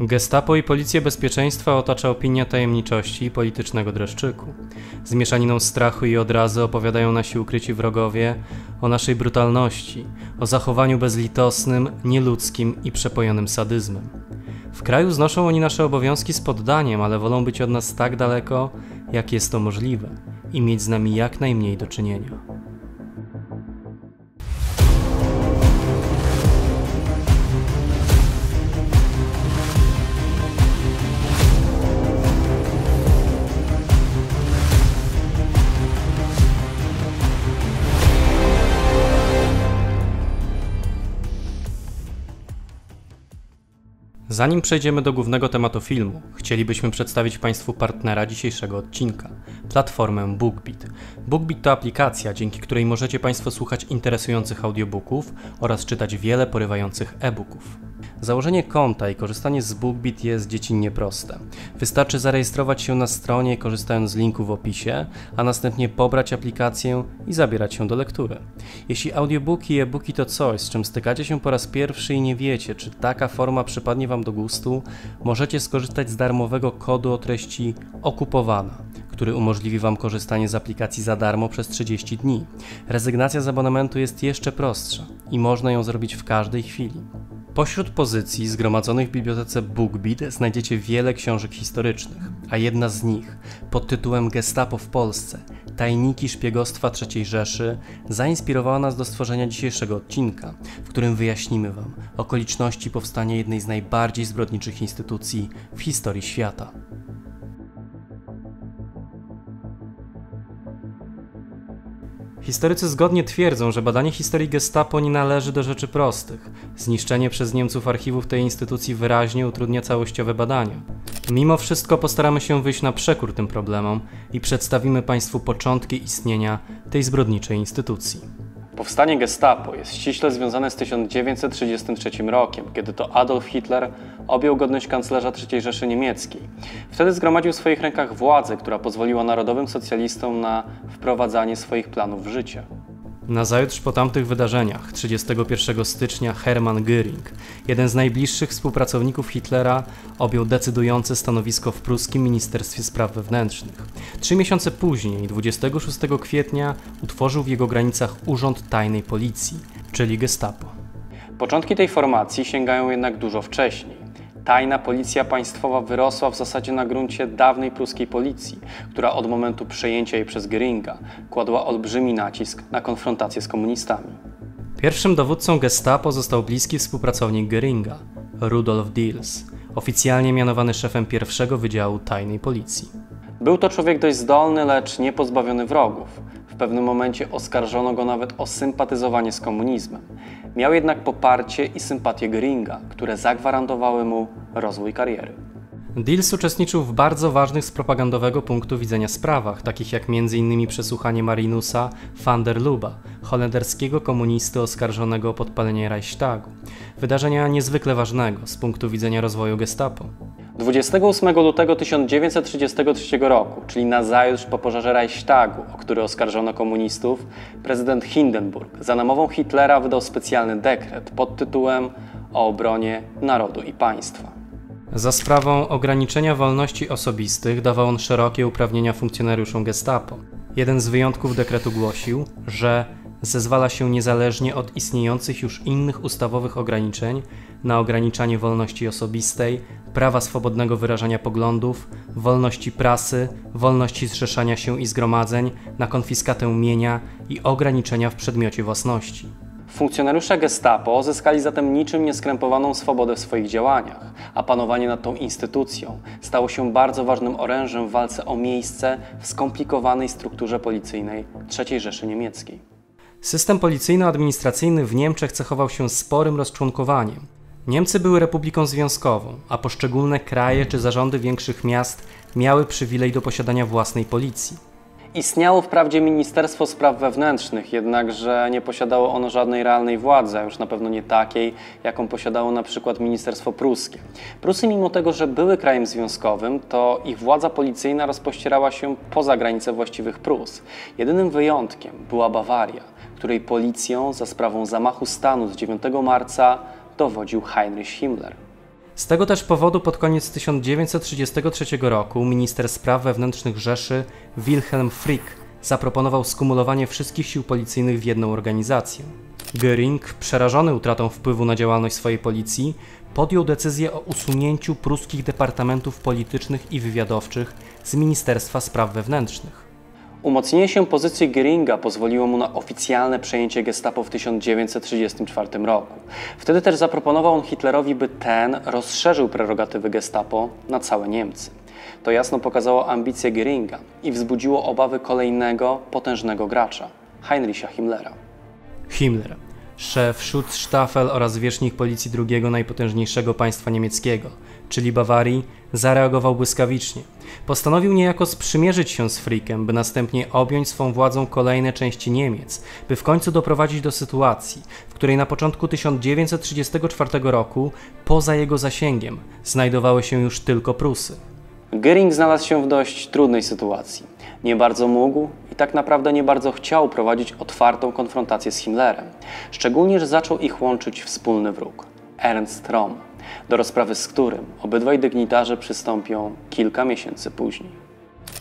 Gestapo i Policję Bezpieczeństwa otacza opinia tajemniczości i politycznego dreszczyku. Z mieszaniną strachu i odrazy opowiadają nasi ukryci wrogowie o naszej brutalności, o zachowaniu bezlitosnym, nieludzkim i przepojonym sadyzmem. W kraju znoszą oni nasze obowiązki z poddaniem, ale wolą być od nas tak daleko, jak jest to możliwe i mieć z nami jak najmniej do czynienia. Zanim przejdziemy do głównego tematu filmu, chcielibyśmy przedstawić Państwu partnera dzisiejszego odcinka – platformę BookBeat. BookBeat to aplikacja, dzięki której możecie Państwo słuchać interesujących audiobooków oraz czytać wiele porywających e-booków. Założenie konta i korzystanie z BookBeat jest dziecinnie proste. Wystarczy zarejestrować się na stronie korzystając z linku w opisie, a następnie pobrać aplikację i zabierać się do lektury. Jeśli audiobooki i e-booki to coś, z czym stykacie się po raz pierwszy i nie wiecie, czy taka forma przypadnie Wam do gustu, możecie skorzystać z darmowego kodu o treści okupowana, który umożliwi Wam korzystanie z aplikacji za darmo przez 30 dni. Rezygnacja z abonamentu jest jeszcze prostsza i można ją zrobić w każdej chwili. Pośród pozycji zgromadzonych w bibliotece BookBeat znajdziecie wiele książek historycznych, a jedna z nich, pod tytułem Gestapo w Polsce – tajniki szpiegostwa III Rzeszy, zainspirowała nas do stworzenia dzisiejszego odcinka, w którym wyjaśnimy Wam okoliczności powstania jednej z najbardziej zbrodniczych instytucji w historii świata. Historycy zgodnie twierdzą, że badanie historii Gestapo nie należy do rzeczy prostych. Zniszczenie przez Niemców archiwów tej instytucji wyraźnie utrudnia całościowe badania. Mimo wszystko postaramy się wyjść na przekór tym problemom i przedstawimy Państwu początki istnienia tej zbrodniczej instytucji. Powstanie Gestapo jest ściśle związane z 1933 rokiem, kiedy to Adolf Hitler objął godność kanclerza III Rzeszy Niemieckiej. Wtedy zgromadził w swoich rękach władzę, która pozwoliła narodowym socjalistom na wprowadzanie swoich planów w życie. Nazajutrz po tamtych wydarzeniach, 31 stycznia Hermann Göring, jeden z najbliższych współpracowników Hitlera, objął decydujące stanowisko w pruskim Ministerstwie Spraw Wewnętrznych. 3 miesiące później, 26 kwietnia, utworzył w jego granicach Urząd Tajnej Policji, czyli Gestapo. Początki tej formacji sięgają jednak dużo wcześniej. Tajna Policja Państwowa wyrosła w zasadzie na gruncie dawnej pruskiej policji, która od momentu przejęcia jej przez Göringa kładła olbrzymi nacisk na konfrontację z komunistami. Pierwszym dowódcą Gestapo został bliski współpracownik Göringa, Rudolf Diels, oficjalnie mianowany szefem pierwszego Wydziału Tajnej Policji. Był to człowiek dość zdolny, lecz nie pozbawiony wrogów. W pewnym momencie oskarżono go nawet o sympatyzowanie z komunizmem. Miał jednak poparcie i sympatię Göringa, które zagwarantowały mu rozwój kariery. Diels uczestniczył w bardzo ważnych z propagandowego punktu widzenia sprawach, takich jak m.in. przesłuchanie Marinusa van der Luba, holenderskiego komunisty oskarżonego o podpalenie Reichstagu. Wydarzenia niezwykle ważnego z punktu widzenia rozwoju Gestapo. 28 lutego 1933 roku, czyli nazajutrz po pożarze Reichstagu, o który oskarżono komunistów, prezydent Hindenburg za namową Hitlera wydał specjalny dekret pod tytułem o obronie narodu i państwa. Za sprawą ograniczenia wolności osobistych dawał on szerokie uprawnienia funkcjonariuszom Gestapo. Jeden z wyjątków dekretu głosił, że zezwala się niezależnie od istniejących już innych ustawowych ograniczeń na ograniczanie wolności osobistej, prawa swobodnego wyrażania poglądów, wolności prasy, wolności zrzeszania się i zgromadzeń, na konfiskatę mienia i ograniczenia w przedmiocie własności. Funkcjonariusze Gestapo zyskali zatem niczym nieskrępowaną swobodę w swoich działaniach, a panowanie nad tą instytucją stało się bardzo ważnym orężem w walce o miejsce w skomplikowanej strukturze policyjnej III Rzeszy Niemieckiej. System policyjno-administracyjny w Niemczech cechował się sporym rozczłonkowaniem. Niemcy były republiką związkową, a poszczególne kraje czy zarządy większych miast miały przywilej do posiadania własnej policji. Istniało wprawdzie Ministerstwo Spraw Wewnętrznych, jednakże nie posiadało ono żadnej realnej władzy, a już na pewno nie takiej, jaką posiadało na przykład Ministerstwo Pruskie. Prusy, mimo tego, że były krajem związkowym, to ich władza policyjna rozpościerała się poza granice właściwych Prus. Jedynym wyjątkiem była Bawaria, której policją za sprawą zamachu stanu z 9 marca dowodził Heinrich Himmler. Z tego też powodu pod koniec 1933 roku minister spraw wewnętrznych Rzeszy Wilhelm Frick zaproponował skumulowanie wszystkich sił policyjnych w jedną organizację. Göring, przerażony utratą wpływu na działalność swojej policji, podjął decyzję o usunięciu pruskich departamentów politycznych i wywiadowczych z Ministerstwa Spraw Wewnętrznych. Umocnienie się pozycji Göringa pozwoliło mu na oficjalne przejęcie gestapo w 1934 roku. Wtedy też zaproponował on Hitlerowi, by ten rozszerzył prerogatywy gestapo na całe Niemcy. To jasno pokazało ambicje Göringa i wzbudziło obawy kolejnego potężnego gracza, Heinricha Himmlera. Himmler, szef Schutzstaffel oraz zwierzchnik policji drugiego najpotężniejszego państwa niemieckiego, czyli Bawarii, zareagował błyskawicznie. Postanowił niejako sprzymierzyć się z Frickiem, by następnie objąć swą władzą kolejne części Niemiec, by w końcu doprowadzić do sytuacji, w której na początku 1934 roku, poza jego zasięgiem, znajdowały się już tylko Prusy. Göring znalazł się w dość trudnej sytuacji. Nie bardzo mógł i tak naprawdę nie bardzo chciał prowadzić otwartą konfrontację z Himmlerem. Szczególnie, że zaczął ich łączyć wspólny wróg – Ernst Röhm, do rozprawy z którym obydwaj dygnitarze przystąpią kilka miesięcy później.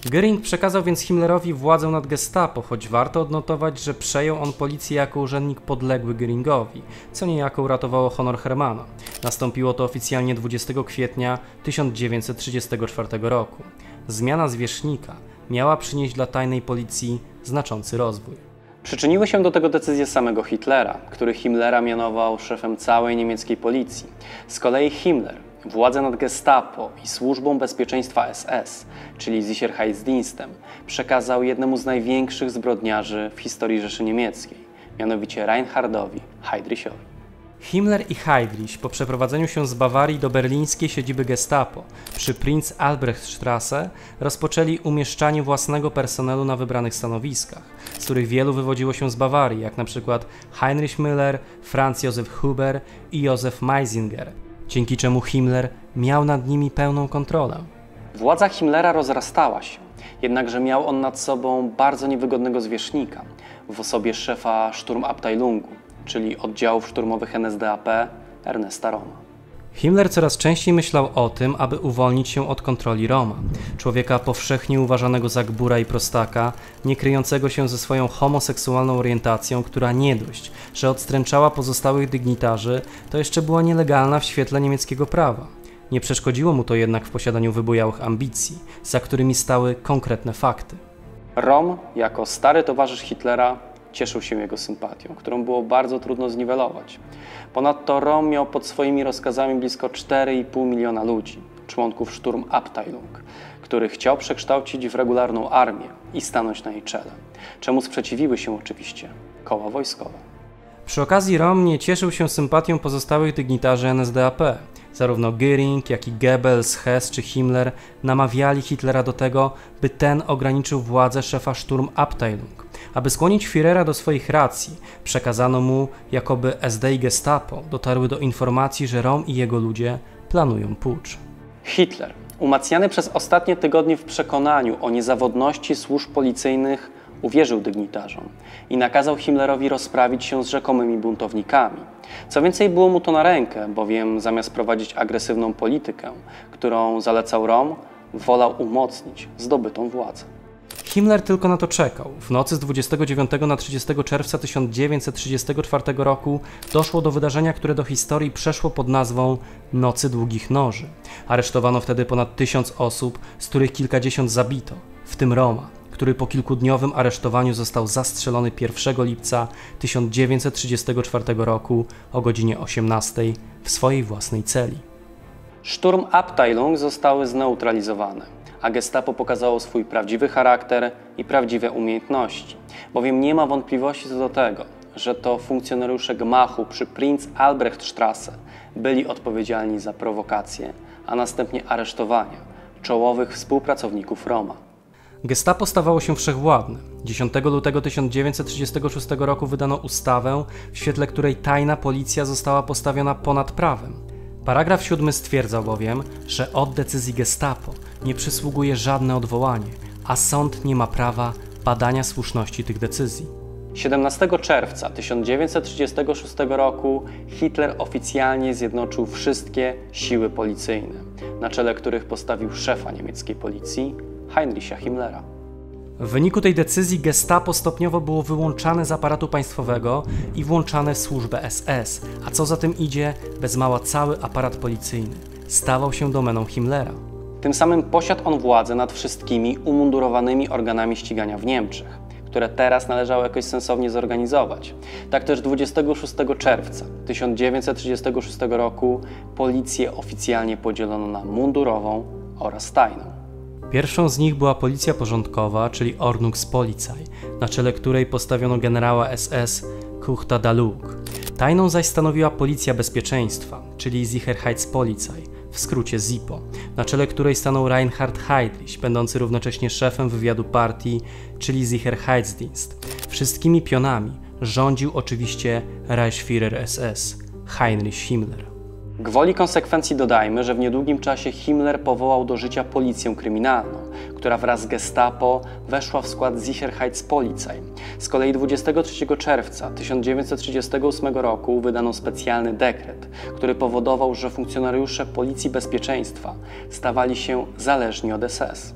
Göring przekazał więc Himmlerowi władzę nad gestapo, choć warto odnotować, że przejął on policję jako urzędnik podległy Göringowi, co niejako uratowało honor Hermana. Nastąpiło to oficjalnie 20 kwietnia 1934 roku. Zmiana zwierzchnika miała przynieść dla tajnej policji znaczący rozwój. Przyczyniły się do tego decyzje samego Hitlera, który Himmlera mianował szefem całej niemieckiej policji. Z kolei Himmler władzę nad gestapo i służbą bezpieczeństwa SS, czyli Sicherheitsdienstem, przekazał jednemu z największych zbrodniarzy w historii Rzeszy Niemieckiej, mianowicie Reinhardowi Heydrichowi. Himmler i Heydrich po przeprowadzeniu się z Bawarii do berlińskiej siedziby gestapo przy Prinz-Albrechtstraße rozpoczęli umieszczanie własnego personelu na wybranych stanowiskach, z których wielu wywodziło się z Bawarii, jak na przykład Heinrich Müller, Franz Josef Huber i Józef Maisinger, dzięki czemu Himmler miał nad nimi pełną kontrolę. Władza Himmlera rozrastała się, jednakże miał on nad sobą bardzo niewygodnego zwierzchnika w osobie szefa Sturmabteilungu, czyli oddziałów szturmowych NSDAP, Ernesta Röhma. Himmler coraz częściej myślał o tym, aby uwolnić się od kontroli Röhma, człowieka powszechnie uważanego za gbura i prostaka, nie kryjącego się ze swoją homoseksualną orientacją, która nie dość, że odstręczała pozostałych dygnitarzy, to jeszcze była nielegalna w świetle niemieckiego prawa. Nie przeszkodziło mu to jednak w posiadaniu wybujałych ambicji, za którymi stały konkretne fakty. Röhm, jako stary towarzysz Hitlera, cieszył się jego sympatią, którą było bardzo trudno zniwelować. Ponadto Röhm miał pod swoimi rozkazami blisko 4,5 miliona ludzi, członków Sturmabteilung, których chciał przekształcić w regularną armię i stanąć na jej czele, czemu sprzeciwiły się oczywiście koła wojskowe. Przy okazji Röhm nie cieszył się sympatią pozostałych dygnitarzy NSDAP. Zarówno Göring, jak i Goebbels, Hess czy Himmler namawiali Hitlera do tego, by ten ograniczył władzę szefa Sturmabteilung. Aby skłonić Führera do swoich racji, przekazano mu, jakoby SD i Gestapo dotarły do informacji, że Röhm i jego ludzie planują pucz. Hitler, umacniany przez ostatnie tygodnie w przekonaniu o niezawodności służb policyjnych, uwierzył dygnitarzom i nakazał Himmlerowi rozprawić się z rzekomymi buntownikami. Co więcej, było mu to na rękę, bowiem zamiast prowadzić agresywną politykę, którą zalecał Röhm, wolał umocnić zdobytą władzę. Himmler tylko na to czekał. W nocy z 29 na 30 czerwca 1934 roku doszło do wydarzenia, które do historii przeszło pod nazwą Nocy Długich Noży. Aresztowano wtedy ponad 1000 osób, z których kilkadziesiąt zabito, w tym Röhma, który po kilkudniowym aresztowaniu został zastrzelony 1 lipca 1934 roku o godzinie 18 w swojej własnej celi. Sturmabteilung zostały zneutralizowane, a gestapo pokazało swój prawdziwy charakter i prawdziwe umiejętności, bowiem nie ma wątpliwości co do tego, że to funkcjonariusze gmachu przy Prinz-Albrechtstraße byli odpowiedzialni za prowokacje, a następnie aresztowania czołowych współpracowników Röhma. Gestapo stawało się wszechwładne. 10 lutego 1936 roku wydano ustawę, w świetle której tajna policja została postawiona ponad prawem. Paragraf 7 stwierdzał bowiem, że od decyzji Gestapo nie przysługuje żadne odwołanie, a sąd nie ma prawa badania słuszności tych decyzji. 17 czerwca 1936 roku Hitler oficjalnie zjednoczył wszystkie siły policyjne, na czele których postawił szefa niemieckiej policji, Heinricha Himmlera. W wyniku tej decyzji Gestapo stopniowo było wyłączane z aparatu państwowego i włączane w służbę SS, a co za tym idzie, bez mała cały aparat policyjny stawał się domeną Himmlera. Tym samym posiadł on władzę nad wszystkimi umundurowanymi organami ścigania w Niemczech, które teraz należało jakoś sensownie zorganizować. Tak też 26 czerwca 1936 roku policję oficjalnie podzielono na mundurową oraz tajną. Pierwszą z nich była policja porządkowa, czyli Ordnungspolizei, na czele której postawiono generała SS Kuchta Daluk. Tajną zaś stanowiła policja bezpieczeństwa, czyli Sicherheitspolizei, w skrócie ZIPO, na czele której stanął Reinhard Heydrich, będący równocześnie szefem wywiadu partii, czyli Sicherheitsdienst. Wszystkimi pionami rządził oczywiście Reichsführer SS, Heinrich Himmler. Gwoli konsekwencji dodajmy, że w niedługim czasie Himmler powołał do życia policję kryminalną, która wraz z Gestapo weszła w skład Sicherheitspolizei. Z kolei 23 czerwca 1938 roku wydano specjalny dekret, który powodował, że funkcjonariusze Policji Bezpieczeństwa stawali się zależni od SS.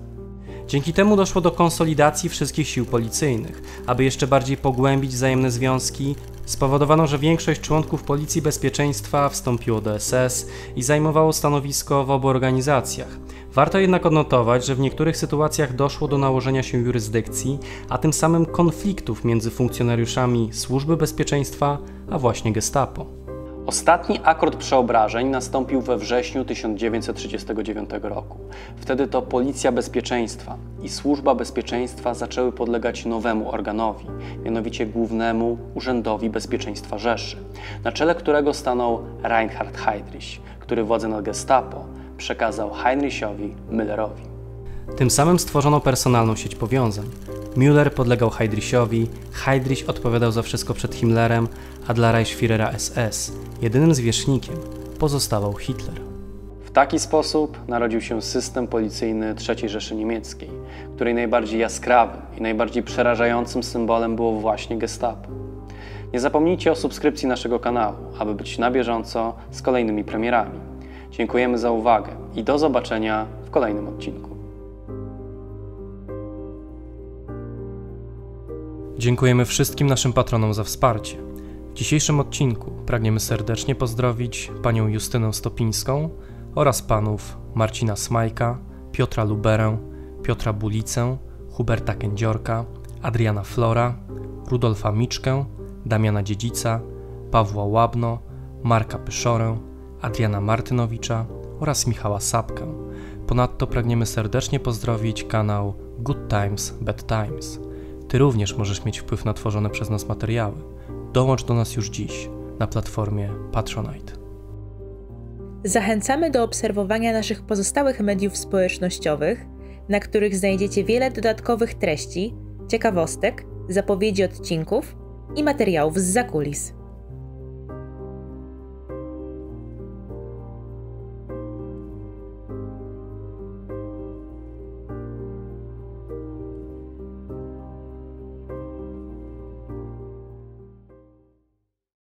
Dzięki temu doszło do konsolidacji wszystkich sił policyjnych. Aby jeszcze bardziej pogłębić wzajemne związki, spowodowano, że większość członków Policji Bezpieczeństwa wstąpiło do SS i zajmowało stanowisko w obu organizacjach. Warto jednak odnotować, że w niektórych sytuacjach doszło do nałożenia się jurysdykcji, a tym samym konfliktów między funkcjonariuszami Służby Bezpieczeństwa, a właśnie Gestapo. Ostatni akord przeobrażeń nastąpił we wrześniu 1939 roku. Wtedy to Policja Bezpieczeństwa i Służba Bezpieczeństwa zaczęły podlegać nowemu organowi, mianowicie Głównemu Urzędowi Bezpieczeństwa Rzeszy, na czele którego stanął Reinhard Heydrich, który władzę nad Gestapo przekazał Heinrichowi Müllerowi. Tym samym stworzono personalną sieć powiązań. Müller podlegał Heydrichowi, Heydrich odpowiadał za wszystko przed Himmlerem, a dla Reichsführera SS jedynym zwierzchnikiem pozostawał Hitler. W taki sposób narodził się system policyjny III Rzeszy Niemieckiej, której najbardziej jaskrawym i najbardziej przerażającym symbolem było właśnie Gestapo. Nie zapomnijcie o subskrypcji naszego kanału, aby być na bieżąco z kolejnymi premierami. Dziękujemy za uwagę i do zobaczenia w kolejnym odcinku. Dziękujemy wszystkim naszym patronom za wsparcie. W dzisiejszym odcinku pragniemy serdecznie pozdrowić panią Justynę Stopińską oraz panów Marcina Smajka, Piotra Luberę, Piotra Bulicę, Huberta Kędziorka, Adriana Flora, Rudolfa Miczkę, Damiana Dziedzica, Pawła Łabno, Marka Pyszorę, Adriana Martynowicza oraz Michała Sapkę. Ponadto pragniemy serdecznie pozdrowić kanał Good Times, Bad Times. Ty również możesz mieć wpływ na tworzone przez nas materiały. Dołącz do nas już dziś na platformie Patronite. Zachęcamy do obserwowania naszych pozostałych mediów społecznościowych, na których znajdziecie wiele dodatkowych treści, ciekawostek, zapowiedzi odcinków i materiałów zza kulis.